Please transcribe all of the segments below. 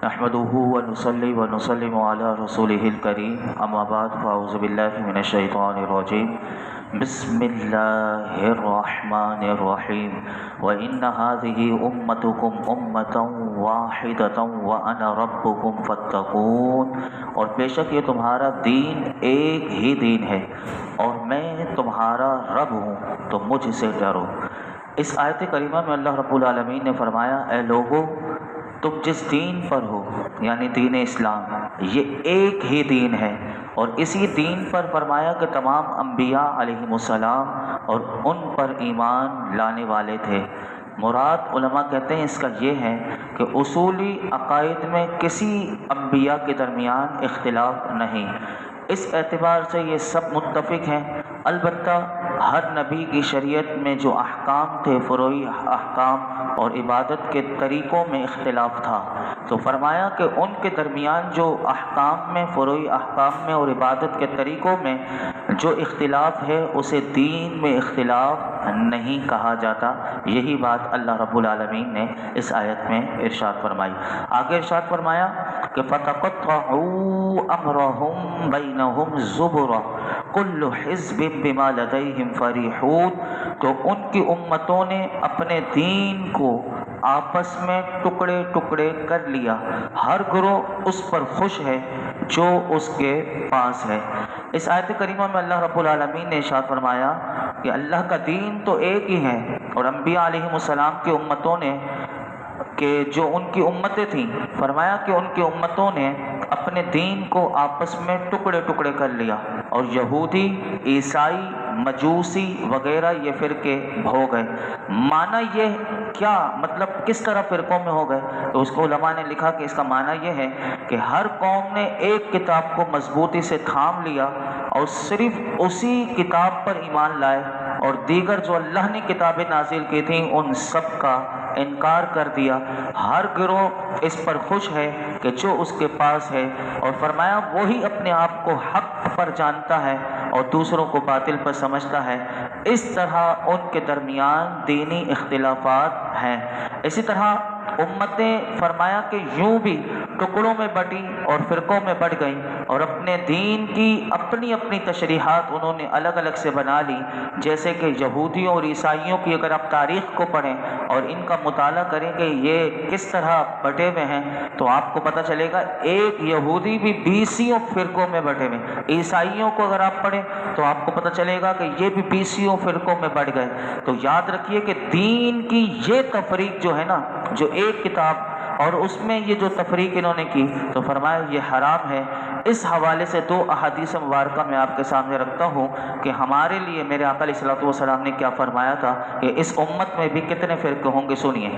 نحمده ونصلي ونسلم على رسوله الكريم اما بعد فاعوذ بالله من الشيطان الرجيم بسم الله الرحمن الرحيم وإن هذه أمتكم أمة واحدة وأنا ربكم فاتقون، اور بے شک یہ تمہارا دین ایک ہی دین ہے اور میں تمہارا رب ہوں تو مجھ سے ڈرو۔ اس آیت کریمہ میں اللہ رب العالمین نے فرمایا، اے لوگو تم جس دین پر ہو یعنی دین اسلام، یہ ایک ہی دین ہے، اور اسی دین پر فرمایا کہ تمام انبیاء علیہم السلام اور ان پر ایمان لانے والے تھے۔ مراد علماء کہتے ہیں اس کا یہ ہے کہ اصولی عقائد میں کسی انبیاء کے درمیان اختلاف نہیں، اس اعتبار سے یہ سب متفق ہیں۔ البتہ ہر نبی کی شریعت میں جو احکام تھے، فروعی احکام اور عبادت کے طریقوں میں اختلاف تھا، تو فرمایا کہ ان کے درمیان جو احکام میں، فروعی احکام میں اور عبادت کے طریقوں میں جو اختلاف ہے اسے دین میں اختلاف نہیں کہا جاتا۔ یہی بات اللہ رب العالمین نے اس آیت میں ارشاد فرمائی۔ آگے ارشاد فرمایا کہ فَتَقَطَّعُوا أَمْرَهُمْ بَيْنَهُمْ زُبُرًا كُلُّ حِزْبٍ بِمَا لَدَيْهِمْ فَرِحُونَ، تو ان کی امتوں نے اپنے دین کو آپس میں ٹکڑے ٹکڑے کر لیا، ہر گروہ اس پر خوش ہے جو اس کے پاس ہے۔ اس آیت کریمہ میں اللہ رب العالمین نے ارشاد فرمایا کہ اللہ کا دین تو ایک ہی ہے، اور انبیاء علیہم السلام کی امتوں نے کہ جو ان کی امتیں تھیں، فرمایا کہ ان کی امتوں نے اپنے دین کو آپس میں ٹکڑے ٹکڑے کر لیا، اور یہودی، عیسائی، مجوسی وغیرہ یہ فرقے ہو گئے۔ معنی یہ کیا، مطلب کس طرح فرقوں میں ہو گئے؟ تو اس کو علماء نے لکھا کہ اس کا معنی یہ ہے کہ ہر قوم نے ایک کتاب کو مضبوطی سے تھام لیا اور صرف اسی کتاب پر ایمان لائے، اور دیگر جو اللہ نے کتابیں نازل کی تھیں ان سب کا انکار کر دیا۔ ہر گروہ اس پر خوش ہے کہ جو اس کے پاس ہے، اور فرمایا وہی اپنے آپ کو حق پر جانتا ہے اور دوسروں کو باطل پر سمجھتا ہے۔ اس طرح ان کے درمیان دینی اختلافات ہیں۔ اسی طرح امتیں فرمایا کہ یوں بھی ٹکڑوں میں بٹی اور فرقوں میں بٹ گئیں، اور اپنے دین کی اپنی اپنی تشریحات انہوں نے الگ الگ سے بنا لی۔ جیسے کہ یہودیوں اور عیسائیوں کی اگر آپ تاریخ کو پڑھیں اور ان کا مطالعہ کریں کہ یہ کس طرح بٹے ہوئے ہیں، تو آپ کو پتہ چلے گا ایک یہودی بھی 20 فرقوں میں بٹے ہوئے ہیں۔ عیسائیوں کو اگر آپ پڑھیں تو آپ کو پتہ چلے گا کہ یہ بھی 20 فرقوں میں بٹ گئے۔ تو یاد رکھیے کہ دین کی یہ تفریق جو ہے نا، جو ایک کتاب اور اس میں یہ جو تفریق انہوں نے کی، تو فرمایا یہ حرام ہے۔ اس حوالے سے 2 احادیث مبارکہ میں آپ کے سامنے رکھتا ہوں کہ ہمارے لیے میرے آقا علیہ الصلوۃ والسلام نے کیا فرمایا تھا کہ اس امت میں بھی کتنے فرقے ہوں گے، سنیے۔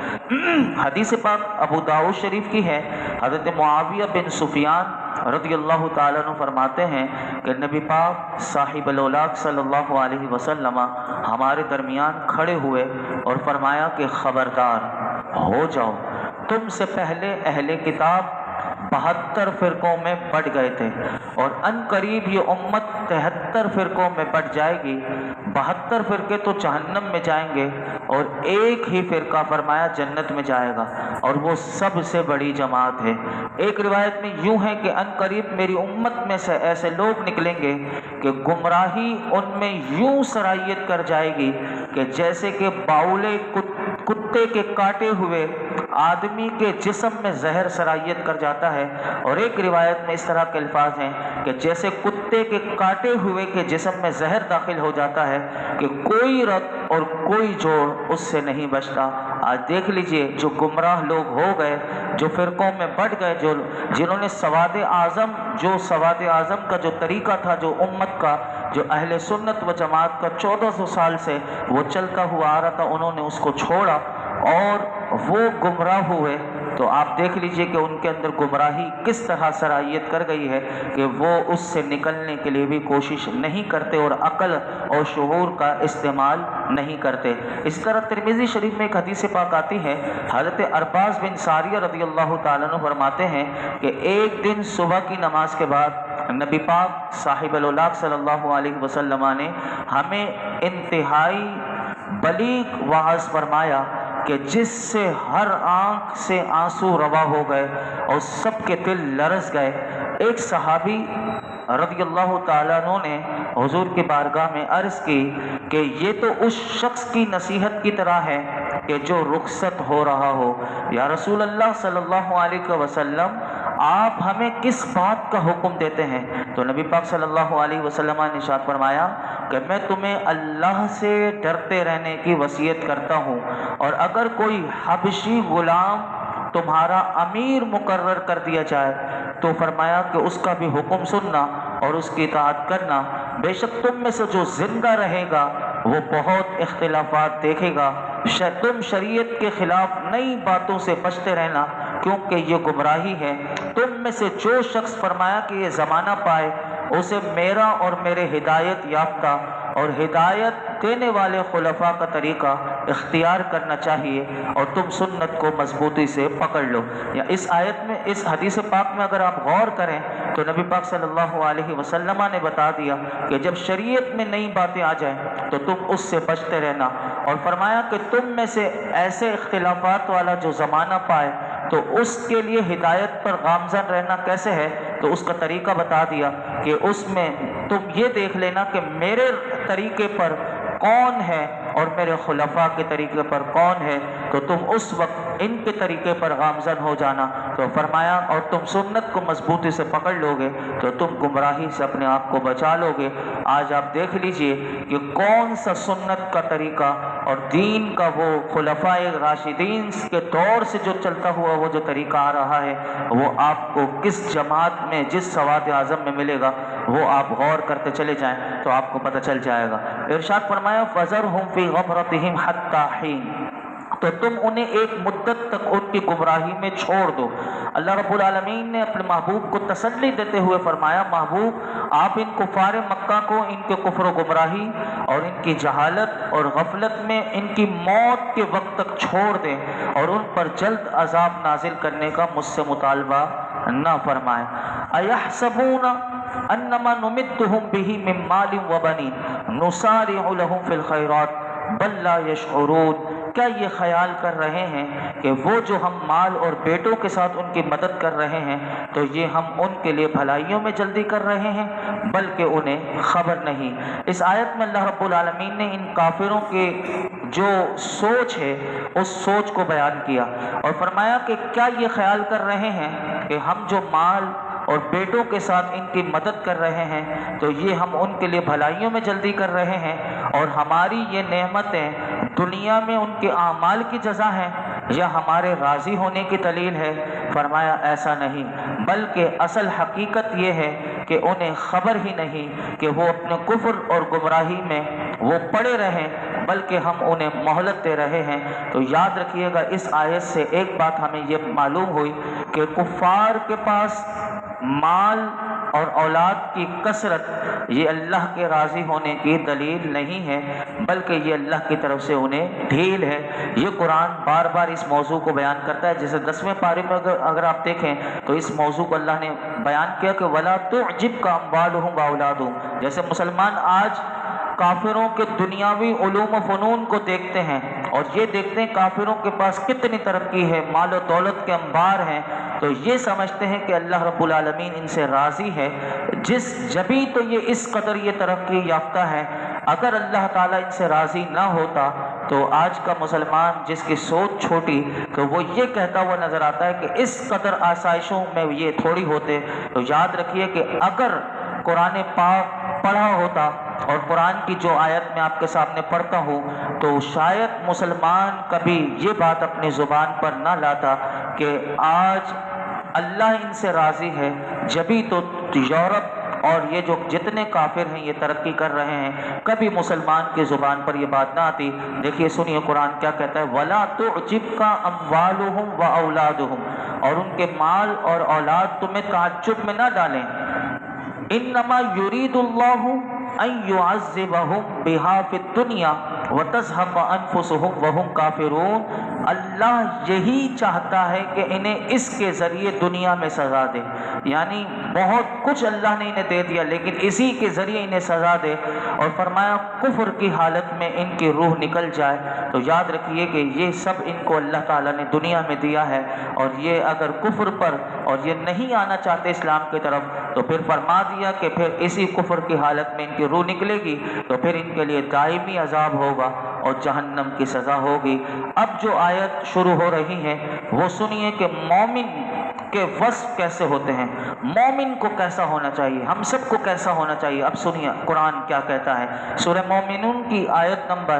حدیث پاک ابو داؤد شریف کی ہے، حضرت معاویہ بن سفیان رضی اللہ تعالیٰ عنہ فرماتے ہیں کہ نبی پاک صاحب الاولاق صلی اللہ علیہ وسلم ہمارے درمیان کھڑے ہوئے اور فرمایا کہ خبردار ہو جاؤ، تم سے پہلے اہل کتاب 72 فرقوں میں بٹ گئے تھے، اور ان قریب یہ امت 73 فرقوں میں بٹ جائے گی۔ 72 فرقے تو جہنم میں جائیں گے اور ایک ہی فرقہ فرمایا جنت میں جائے گا، اور وہ سب سے بڑی جماعت ہے۔ ایک روایت میں یوں ہے کہ ان قریب میری امت میں سے ایسے لوگ نکلیں گے کہ گمراہی ان میں یوں سرایت کر جائے گی کہ جیسے کہ باولے کتے کے کاٹے ہوئے آدمی کے جسم میں زہر سرایت کر جاتا ہے، اور ایک روایت میں اس طرح کے الفاظ ہیں کہ جیسے کتے کے کاٹے ہوئے کے جسم میں زہر داخل ہو جاتا ہے کہ کوئی رگ اور کوئی جوڑ اس سے نہیں بچتا۔ آج دیکھ لیجئے جو گمراہ لوگ ہو گئے، جو فرقوں میں بٹ گئے، جنہوں نے سواد اعظم کا جو طریقہ تھا، جو امت کا، جو اہل سنت و جماعت کا 1400 سال سے وہ چلتا ہوا آ رہا تھا، انہوں نے اس کو چھوڑا اور وہ گمراہ ہوئے۔ تو آپ دیکھ لیجئے کہ ان کے اندر گمراہی کس طرح سرایت کر گئی ہے کہ وہ اس سے نکلنے کے لیے بھی کوشش نہیں کرتے اور عقل اور شعور کا استعمال نہیں کرتے۔ اس طرح ترمذی شریف میں ایک حدیث پاک آتی ہے، حضرت ارباز بن ساریہ رضی اللہ تعالیٰ عنہ فرماتے ہیں کہ ایک دن صبح کی نماز کے بعد نبی پاک صاحب الاولاق صلی اللہ علیہ وسلم نے ہمیں انتہائی بلیغ واعظ فرمایا کہ جس سے ہر آنکھ سے آنسو روا ہو گئے اور سب کے دل لرز گئے۔ ایک صحابی رضی اللہ تعالیٰ عنہ نے حضور کی بارگاہ میں عرض کی کہ یہ تو اس شخص کی نصیحت کی طرح ہے کہ جو رخصت ہو رہا ہو۔ یا رسول اللہ صلی اللہ علیہ وسلم، آپ ہمیں کس بات کا حکم دیتے ہیں؟ تو نبی پاک صلی اللہ علیہ وسلم نے ارشاد فرمایا کہ میں تمہیں اللہ سے ڈرتے رہنے کی وصیت کرتا ہوں، اور اگر کوئی حبشی غلام تمہارا امیر مقرر کر دیا جائے تو فرمایا کہ اس کا بھی حکم سننا اور اس کی اطاعت کرنا۔ بے شک تم میں سے جو زندہ رہے گا وہ بہت اختلافات دیکھے گا، تم شریعت کے خلاف نئی باتوں سے بچتے رہنا کیونکہ یہ گمراہی ہے۔ تم میں سے جو شخص فرمایا کہ یہ زمانہ پائے اسے میرا اور میرے ہدایت یافتہ اور ہدایت دینے والے خلفاء کا طریقہ اختیار کرنا چاہیے، اور تم سنت کو مضبوطی سے پکڑ لو۔ یا اس آیت میں، اس حدیث پاک میں اگر آپ غور کریں تو نبی پاک صلی اللہ علیہ وسلم نے بتا دیا کہ جب شریعت میں نئی باتیں آ جائیں تو تم اس سے بچتے رہنا، اور فرمایا کہ تم میں سے ایسے اختلافات والا جو زمانہ پائے تو اس کے لیے ہدایت پر گامزن رہنا کیسے ہے، تو اس کا طریقہ بتا دیا کہ اس میں تم یہ دیکھ لینا کہ میرے طریقے پر کون ہے اور میرے خلفاء کے طریقے پر کون ہے، تو تم اس وقت ان کے طریقے پر گامزن ہو جانا۔ تو فرمایا اور تم سنت کو مضبوطی سے پکڑ لو گے تو تم گمراہی سے اپنے آپ کو بچا لو گے۔ آج آپ دیکھ لیجئے کہ کون سا سنت کا طریقہ اور دین کا وہ خلفاء راشدین کے دور سے جو چلتا ہوا وہ جو طریقہ آ رہا ہے، وہ آپ کو کس جماعت میں، جس سواد اعظم میں ملے گا وہ آپ غور کرتے چلے جائیں تو آپ کو پتہ چل جائے گا۔ ارشاد فرمایا فَذَرْهُمْ فِي غَمْرَتِهِمْ حَتَّى حِينٍ، تو تم انہیں ایک مدت تک ان کی گمراہی میں چھوڑ دو۔ اللہ رب العالمین نے اپنے محبوب کو تسلی دیتے ہوئے فرمایا، محبوب آپ ان کفار مکہ کو ان کے کفر و گمراہی اور ان کی جہالت اور غفلت میں ان کی موت کے وقت تک چھوڑ دیں اور ان پر جلد عذاب نازل کرنے کا مجھ سے مطالبہ نہ فرمائیں۔ اَيَحْسَبُونَ أَنَّمَا نُمِدُّهُمْ بِهِ مِن مَّالٍ وَبَنِينَ نُسَارِعُ لَهُمْ فِي الْخَيْرَاتِ بل لا يشعرون، کیا یہ خیال کر رہے ہیں کہ وہ جو ہم مال اور بیٹوں کے ساتھ ان کی مدد کر رہے ہیں تو یہ ہم ان کے لیے بھلائیوں میں جلدی کر رہے ہیں، بلکہ انہیں خبر نہیں۔ اس آیت میں اللہ رب العالمین نے ان کافروں کے جو سوچ ہے اس سوچ کو بیان کیا اور فرمایا کہ کیا یہ خیال کر رہے ہیں کہ ہم جو مال اور بیٹوں کے ساتھ ان کی مدد کر رہے ہیں تو یہ ہم ان کے لیے بھلائیوں میں جلدی کر رہے ہیں اور ہماری یہ نعمتیں دنیا میں ان کے اعمال کی جزا ہیں یا ہمارے راضی ہونے کی دلیل ہے؟ فرمایا ایسا نہیں، بلکہ اصل حقیقت یہ ہے کہ انہیں خبر ہی نہیں کہ وہ اپنے کفر اور گمراہی میں وہ پڑے رہیں، بلکہ ہم انہیں مہلت دے رہے ہیں۔ تو یاد رکھیے گا اس آیت سے ایک بات ہمیں یہ معلوم ہوئی کہ کفار کے پاس مال اور اولاد کی کثرت یہ اللہ کے راضی ہونے کی دلیل نہیں ہے، بلکہ یہ اللہ کی طرف سے انہیں ڈھیل ہے۔ یہ قرآن بار بار اس موضوع کو بیان کرتا ہے، جیسے 10ویں پارے میں اگر آپ دیکھیں تو اس موضوع کو اللہ نے بیان کیا کہ وَلَا تُعْجِبْكَ أَمْوَالُهُمْ وَأَوْلَادُهُمْ۔ جیسے مسلمان آج کافروں کے دنیاوی علوم و فنون کو دیکھتے ہیں اور یہ دیکھتے ہیں کافروں کے پاس کتنی ترقی ہے، مال و دولت کے انبار ہیں، تو یہ سمجھتے ہیں کہ اللہ رب العالمین ان سے راضی ہے، جبھی تو یہ اس قدر یہ ترقی یافتہ ہے۔ اگر اللہ تعالیٰ ان سے راضی نہ ہوتا تو آج کا مسلمان جس کی سوچ چھوٹی تو وہ یہ کہتا ہوا نظر آتا ہے کہ اس قدر آسائشوں میں یہ تھوڑی ہوتے۔ تو یاد رکھیے کہ اگر قرآن پاک پڑھا ہوتا اور قرآن کی جو آیت میں آپ کے سامنے پڑھتا ہوں تو شاید مسلمان کبھی یہ بات اپنی زبان پر نہ لاتا کہ آج اللہ ان سے راضی ہے، جبھی تو یورپ اور یہ جو جتنے کافر ہیں یہ ترقی کر رہے ہیں، کبھی مسلمان کی زبان پر یہ بات نہ آتی۔ دیکھیے سنیے قرآن کیا کہتا ہے، وَلَا تُعْجِبْكَ أَمْوَالُهُمْ وَأَوْلَادُهُمْ، اور ان کے مال اور اولاد تمہیں تعجب میں نہ ڈالیں۔ إِنَّمَا يُرِيدُ اللَّهُ أَن يُعَذِّبَهُمْ بِهَا فِي الدُّنْيَا وَتَزْهَقَ أَنفُسُهُمْ وَهُمْ كَافِرُونَ۔ اللہ یہی چاہتا ہے کہ انہیں اس کے ذریعے دنیا میں سزا دے، یعنی بہت کچھ اللہ نے انہیں دے دیا لیکن اسی کے ذریعے انہیں سزا دے، اور فرمایا کفر کی حالت میں ان کی روح نکل جائے۔ تو یاد رکھیے کہ یہ سب ان کو اللہ تعالیٰ نے دنیا میں دیا ہے، اور یہ اگر کفر پر اور یہ نہیں آنا چاہتے اسلام کی طرف تو پھر فرما دیا کہ پھر اسی کفر کی حالت میں ان کی روح نکلے گی تو پھر ان کے لیے دائمی عذاب ہوگا اور جہنم کی سزا ہوگی۔ اب جو آیت شروع ہو رہی ہے وہ سنیے کہ مومن کے وصف کیسے ہوتے ہیں، مومن کو کیسا ہونا چاہیے، ہم سب کو کیسا ہونا چاہیے۔ اب سنیے قرآن کیا کہتا ہے۔ سورہ مومنون کی آیت نمبر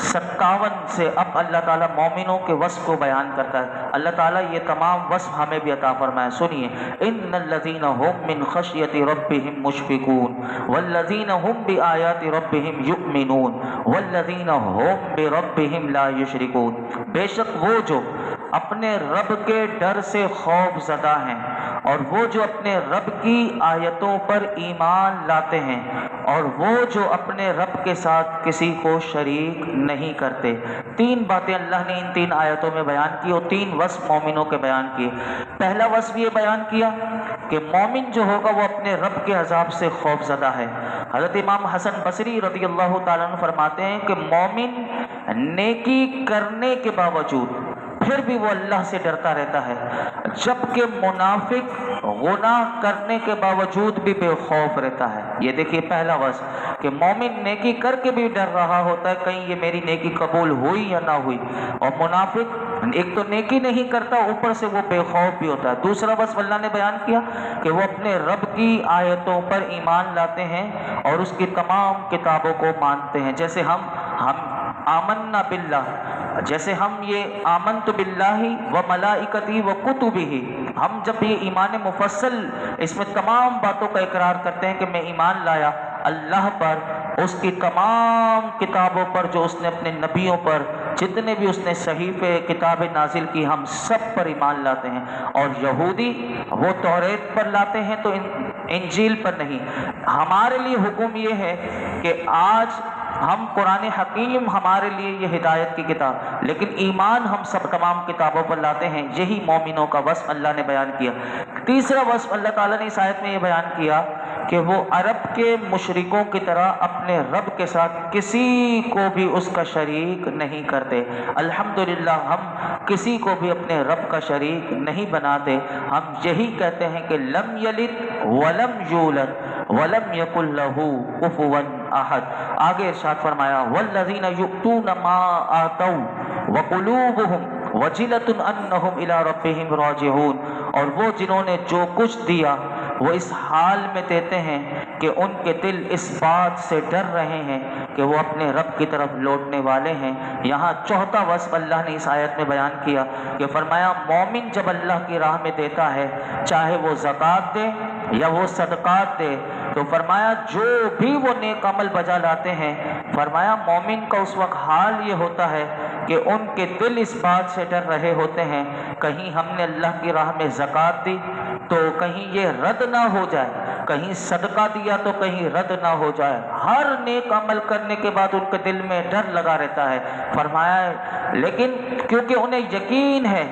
57 سے اب اللہ تعالیٰ مومنوں کے وصف کو بیان کرتا ہے۔ اللہ تعالیٰ یہ تمام وصف ہمیں بھی عطا فرمائے۔ سنیے، ان الذین هم من خشیۃ ربهم مشفقون والذین هم بآیات ربهم یؤمنون والذین هم بربهم لا یشرکون، بے شک وہ جو اپنے رب کے ڈر سے خوف زدہ ہیں اور وہ جو اپنے رب کی آیتوں پر ایمان لاتے ہیں اور وہ جو اپنے رب کے ساتھ کسی کو شریک نہیں کرتے۔ تین باتیں اللہ نے ان تین آیتوں میں بیان کی اور تین وصف مومنوں کے بیان کیے۔ پہلا وصف یہ بیان کیا کہ مومن جو ہوگا وہ اپنے رب کے عذاب سے خوف زدہ ہے۔ حضرت امام حسن بصری رضی اللہ تعالیٰ عنہ فرماتے ہیں کہ مومن نیکی کرنے کے باوجود پھر بھی وہ اللہ سے ڈرتا رہتا ہے، جبکہ منافق گناہ کرنے کے باوجود بھی بے خوف رہتا ہے۔ یہ دیکھیے پہلا وصف کہ مومن نیکی کر کے بھی ڈر رہا ہوتا ہے کہیں یہ میری نیکی قبول ہوئی یا نہ ہوئی، اور منافق ایک تو نیکی نہیں کرتا اوپر سے وہ بے خوف بھی ہوتا ہے۔ دوسرا وصف اللہ نے بیان کیا کہ وہ اپنے رب کی آیتوں پر ایمان لاتے ہیں اور اس کی تمام کتابوں کو مانتے ہیں۔ جیسے ہم آمنا باللہ، جیسے ہم یہ آمنت باللہ و ملائکتی و کتبہ، ہم جب یہ ایمان مفصل اس میں تمام باتوں کا اقرار کرتے ہیں کہ میں ایمان لایا اللہ پر، اس کی تمام کتابوں پر جو اس نے اپنے نبیوں پر جتنے بھی اس نے صحیفے کتابیں نازل کی ہم سب پر ایمان لاتے ہیں، اور یہودی وہ توریت پر لاتے ہیں تو انجیل پر نہیں۔ ہمارے لیے حکم یہ ہے کہ آج ہم قرآن حکیم ہمارے لیے یہ ہدایت کی کتاب، لیکن ایمان ہم سب تمام کتابوں پر لاتے ہیں۔ یہی مومنوں کا وصف اللہ نے بیان کیا۔ تیسرا وصف اللہ تعالیٰ نے اس آیت میں یہ بیان کیا کہ وہ عرب کے مشرکوں کی طرح اپنے رب کے ساتھ کسی کو بھی اس کا شریک نہیں کرتے۔ الحمدللہ ہم کسی کو بھی اپنے رب کا شریک نہیں بناتے۔ ہم یہی کہتے ہیں کہ لم یلد ولم یولد ولم یکن لہ کفوا احد۔ آگے ارشاد فرمایا والذین یؤتون ما آتوا وقلوبہم وجلۃ انہم الی ربہم راجعون، اور وہ جنہوں نے جو کچھ دیا وہ اس حال میں دیتے ہیں کہ ان کے دل اس بات سے ڈر رہے ہیں کہ وہ اپنے رب کی طرف لوٹنے والے ہیں۔ یہاں چوتھا وصف اللہ نے اس آیت میں بیان کیا کہ فرمایا مومن جب اللہ کی راہ میں دیتا ہے چاہے وہ زکوٰۃ دے یا وہ صدقات دے تو فرمایا جو بھی وہ نیک عمل بجا لاتے ہیں، فرمایا مومن کا اس وقت حال یہ ہوتا ہے کہ ان کے دل اس بات سے ڈر رہے ہوتے ہیں کہیں ہم نے اللہ کی راہ میں زکوٰۃ دی تو کہیں یہ رد نہ ہو جائے، کہیں صدقہ دیا تو کہیں رد نہ ہو جائے۔ ہر نیک عمل کرنے کے بعد ان کے دل میں ڈر لگا رہتا ہے۔ فرمایا لیکن کیونکہ انہیں یقین ہے،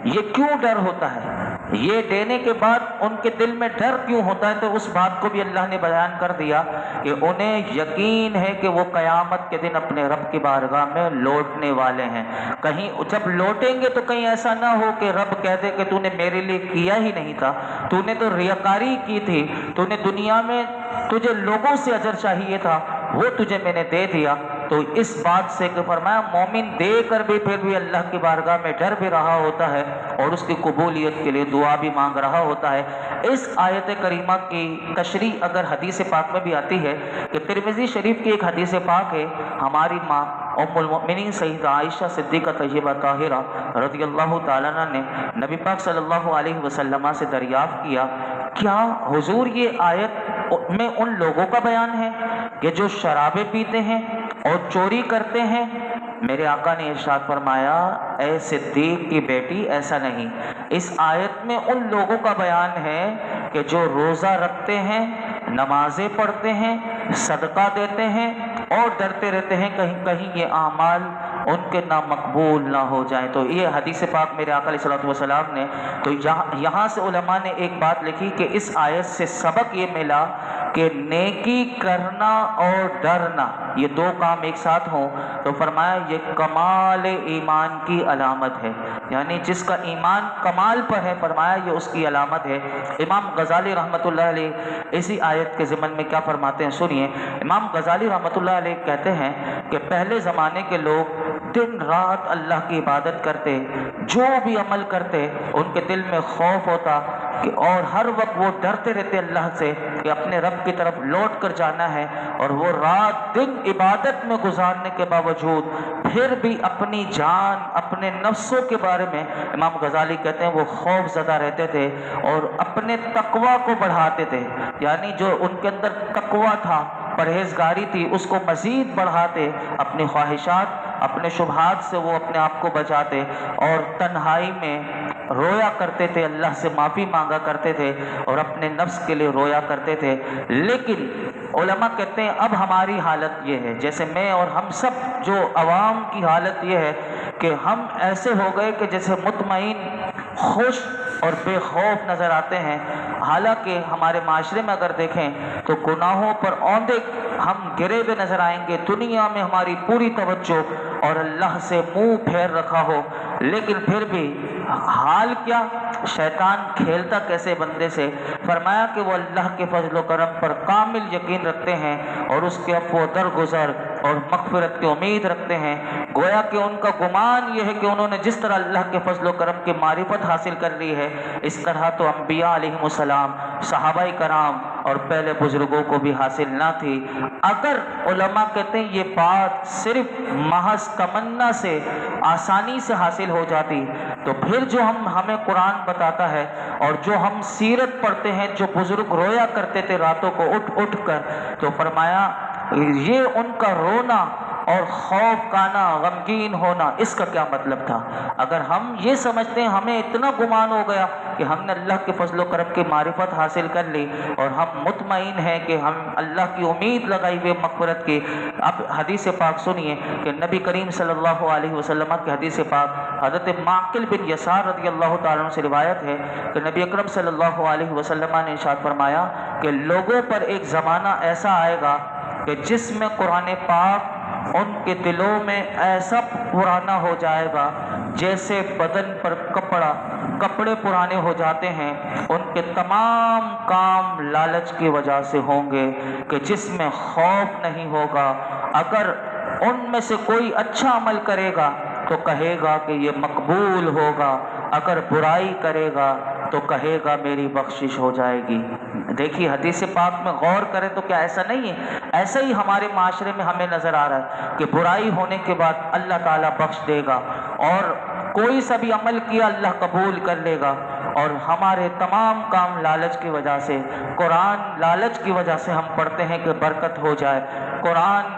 یہ کیوں ڈر ہوتا ہے، یہ دینے کے بعد ان کے دل میں ڈر کیوں ہوتا ہے، تو اس بات کو بھی اللہ نے بیان کر دیا کہ انہیں یقین ہے کہ وہ قیامت کے دن اپنے رب کی بارگاہ میں لوٹنے والے ہیں۔ کہیں جب لوٹیں گے تو کہیں ایسا نہ ہو کہ رب کہہ دے کہ تو نے میرے لیے کیا ہی نہیں تھا، تو نے تو ریاکاری کی تھی، تو نے دنیا میں تجھے لوگوں سے اجر چاہیے تھا وہ تجھے میں نے دے دیا۔ تو اس بات سے کہ فرمایا مومن دے کر بھی پھر بھی اللہ کی بارگاہ میں ڈر بھی رہا ہوتا ہے اور اس کی قبولیت کے لیے دعا بھی مانگ رہا ہوتا ہے۔ اس آیت کریمہ کی تشریح اگر حدیث پاک میں بھی آتی ہے کہ ترمذی شریف کی ایک حدیث پاک ہے، ہماری ماں ام المؤمنین سیدہ عائشہ صدیقہ طیبہ طاہرہ رضی اللہ تعالیٰ عنہ نے نبی پاک صلی اللہ علیہ وسلم سے دریافت کیا کیا حضور یہ آیت میں ان لوگوں کا بیان ہے کہ جو شرابیں پیتے ہیں اور چوری کرتے ہیں؟ میرے آقا نے ارشاد فرمایا اے صدیق کی بیٹی ایسا نہیں، اس آیت میں ان لوگوں کا بیان ہے کہ جو روزہ رکھتے ہیں، نمازیں پڑھتے ہیں، صدقہ دیتے ہیں اور ڈرتے رہتے ہیں کہیں کہیں یہ اعمال ان کے نہ مقبول نہ ہو جائیں۔ تو یہ حدیث پاک میرے آقا علیہ الصلوۃ والسلام نے تو یہاں سے علماء نے ایک بات لکھی کہ اس آیت سے سبق یہ ملا کہ نیکی کرنا اور ڈرنا یہ دو کام ایک ساتھ ہوں تو فرمایا یہ کمال ایمان کی علامت ہے، یعنی جس کا ایمان کمال پر ہے فرمایا یہ اس کی علامت ہے۔ امام غزالی رحمۃ اللہ علیہ اسی آیت کے ضمن میں کیا فرماتے ہیں سنیے۔ امام غزالی رحمۃ اللہ علیہ کہتے ہیں کہ پہلے زمانے کے لوگ دن رات اللہ کی عبادت کرتے، جو بھی عمل کرتے ان کے دل میں خوف ہوتا کہ اور ہر وقت وہ ڈرتے رہتے اللہ سے کہ اپنے رب کی طرف لوٹ کر جانا ہے، اور وہ رات دن عبادت میں گزارنے کے باوجود پھر بھی اپنی جان اپنے نفسوں کے بارے میں امام غزالی کہتے ہیں وہ خوف زدہ رہتے تھے اور اپنے تقوی کو بڑھاتے تھے، یعنی جو ان کے اندر تقوی تھا پرہیزگاری تھی اس کو مزید بڑھاتے، اپنی خواہشات اپنے شبہات سے وہ اپنے آپ کو بچاتے اور تنہائی میں رویا کرتے تھے، اللہ سے معافی مانگا کرتے تھے اور اپنے نفس کے لیے رویا کرتے تھے۔ لیکن علماء کہتے ہیں اب ہماری حالت یہ ہے، جیسے میں اور ہم سب جو عوام کی حالت یہ ہے کہ ہم ایسے ہو گئے کہ جیسے مطمئن، خوش اور بے خوف نظر آتے ہیں، حالانکہ ہمارے معاشرے میں اگر دیکھیں تو گناہوں پر اوندے ہم گرے ہوئے نظر آئیں گے، دنیا میں ہماری پوری توجہ اور اللہ سے منہ پھیر رکھا ہو، لیکن پھر بھی حال کیا، شیطان کھیلتا کیسے بندے سے، فرمایا کہ وہ اللہ کے فضل و کرم پر کامل یقین رکھتے ہیں اور اس کے عفو و درگزر اور مغفرت کی امید رکھتے ہیں، گویا کہ ان کا گمان یہ ہے کہ انہوں نے جس طرح اللہ کے فضل و کرم کی معرفت حاصل کر لی ہے اس طرح تو انبیاء علیہ السلام، صحابہ کرام اور پہلے بزرگوں کو بھی حاصل نہ تھی۔ اگر علماء کہتے ہیں یہ بات صرف محض تمنا سے آسانی سے حاصل ہو جاتی تو پھر جو ہمیں قرآن بتاتا ہے اور جو ہم سیرت پڑھتے ہیں، جو بزرگ رویا کرتے تھے راتوں کو اٹھ اٹھ کر، تو فرمایا یہ ان کا رونا اور خوف کانا، غمگین ہونا، اس کا کیا مطلب تھا؟ اگر ہم یہ سمجھتے ہیں ہمیں اتنا گمان ہو گیا کہ ہم نے اللہ کے فضل و کرم کی معرفت حاصل کر لی اور ہم مطمئن ہیں کہ ہم اللہ کی امید لگائی ہوئے مغفرت کی، اب حدیث پاک سنیے کہ نبی کریم صلی اللہ علیہ وسلم کی حدیث پاک حضرت معقل بن یسار رضی اللہ تعالیٰ عنہ سے روایت ہے کہ نبی اکرم صلی اللہ علیہ وسلم نے ارشاد فرمایا کہ لوگوں پر ایک زمانہ ایسا آئے گا کہ جس میں قرآن پاک ان کے دلوں میں ایسا پرانا ہو جائے گا جیسے بدن پر کپڑے پرانے ہو جاتے ہیں، ان کے تمام کام لالچ کی وجہ سے ہوں گے کہ جس میں خوف نہیں ہوگا، اگر ان میں سے کوئی اچھا عمل کرے گا تو کہے گا کہ یہ مقبول ہوگا، اگر برائی کرے گا تو کہے گا میری بخشش ہو جائے گی۔ دیکھیے حدیث پاک میں غور کریں تو کیا ایسا نہیں ہے؟ ایسا ہی ہمارے معاشرے میں ہمیں نظر آ رہا ہے کہ برائی ہونے کے بعد اللہ تعالیٰ بخش دے گا اور کوئی سا بھی عمل کیا اللہ قبول کر لے گا، اور ہمارے تمام کام لالچ کی وجہ سے، قرآن لالچ کی وجہ سے ہم پڑھتے ہیں کہ برکت ہو جائے۔ قرآن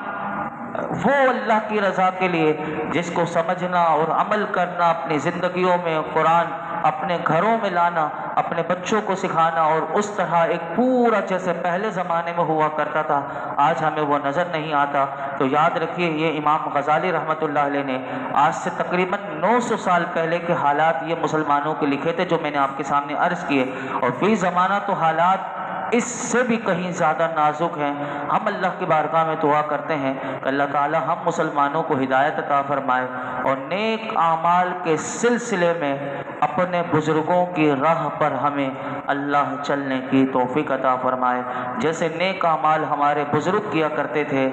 وہ اللہ کی رضا کے لیے جس کو سمجھنا اور عمل کرنا، اپنی زندگیوں میں قرآن اپنے گھروں میں لانا، اپنے بچوں کو سکھانا اور اس طرح ایک پورا جیسے پہلے زمانے میں ہوا کرتا تھا، آج ہمیں وہ نظر نہیں آتا۔ تو یاد رکھیے یہ امام غزالی رحمۃ اللہ علیہ نے آج سے تقریباً 900 سال پہلے کے حالات یہ مسلمانوں کے لکھے تھے جو میں نے آپ کے سامنے عرض کیے، اور فی زمانہ تو حالات اس سے بھی کہیں زیادہ نازک ہیں۔ ہم اللہ کی بارگاہ میں دعا کرتے ہیں کہ اللہ تعالی ہم مسلمانوں کو ہدایت عطا فرمائے اور نیک اعمال کے سلسلے میں اپنے بزرگوں کی راہ پر ہمیں اللہ چلنے کی توفیق عطا فرمائے، جیسے نیک اعمال ہمارے بزرگ کیا کرتے تھے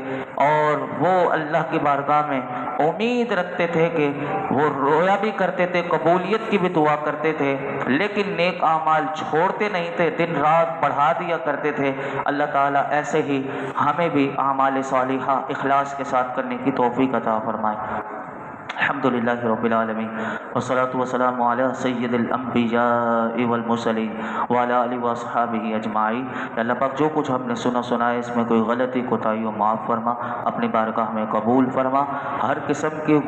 اور وہ اللہ کی بارگاہ میں امید رکھتے تھے کہ وہ رویا بھی کرتے تھے، قبولیت کی بھی دعا کرتے تھے، لیکن نیک اعمال چھوڑتے نہیں تھے، دن رات بڑھا دیا کرتے تھے۔ اللہ تعالیٰ ایسے ہی ہمیں بھی اعمال صالحہ اخلاص کے ساتھ کرنے کی توفیق عطا فرمائے۔ الحمدللہ رب العالمین والصلاة والسلام علی سید الانبیاء والمرسلین وعلی آلہ واصحابہ اجمعین۔ اللہ پاک جو کچھ ہم نے سنا ہے اس میں کوئی غلطی کوتاہی و معاف فرما، اپنی بارگاہ میں قبول فرما، ہر قسم کی